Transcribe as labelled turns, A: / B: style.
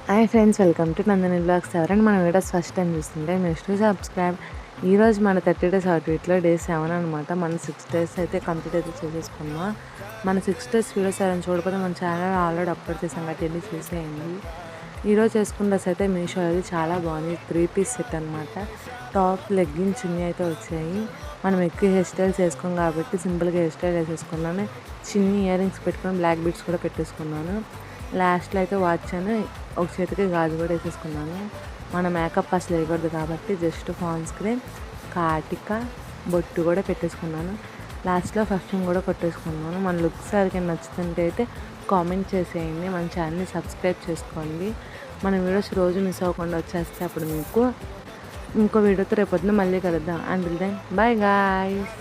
A: Hi friends, welcome to Nandini blogs. ఎవరైనా మన videos first time చూస్తుంటే మీరు సబ్స్క్రైబ్. ఈరోజు మన 30 డేస్ అవుట్ఫిట్లో డే 7 అనమాట. మన 6 డేస్ అయితే కంప్లీట్ అయితే చేసేసుకున్నాం. మన 6 డేస్ వీడియోస్ ఎవరైనా చూడకపోతే మన ఛానల్ ఆల్రెడీ అప్లోడ్ చేసాం కాబట్టి వెళ్ళి చూసేయండి. ఈరోజు చేసుకున్న డ్రెస్ అయితే మీషో అది చాలా బాగుంది. 3 పీస్ సెట్ అనమాట. టాప్, లెగ్గిన్, చున్నీ అయితే వచ్చాయి. మనం ఎక్కువ హెయిర్ స్టైల్స్ వేసుకోం కాబట్టి సింపుల్గా హెయిర్ స్టైల్ వేసేసుకున్నాను. చిన్ని ఇయర్ రింగ్స్ పెట్టుకుని బ్లాక్ బీడ్స్ కూడా పెట్టేసుకున్నాను. లాస్ట్లో అయితే వాచ్ అని ఒక చేతికి గాజు కూడా వేసేసుకున్నాను. మన మేకప్ అసలు వేయకూడదు కాబట్టి జస్ట్ ఫాన్స్ క్రీమ్, కాటిక, బొట్టు కూడా పెట్టేసుకున్నాను. లాస్ట్లో పర్ఫ్యూమ్ కూడా కొట్టేసుకున్నాను. మన లుక్స్ ఎవరికైనా నచ్చుతుంటే అయితే కామెంట్ చేసేయండి. మన ఛానల్ని సబ్స్క్రైబ్ చేసుకోండి. మన వీడియోస్ రోజు మిస్ అవ్వకుండా వచ్చేస్తే అప్పుడు మీకు ఇంకో వీడియోతో రేపొద్దున మళ్ళీ కలుద్దాం. Until then bye guys.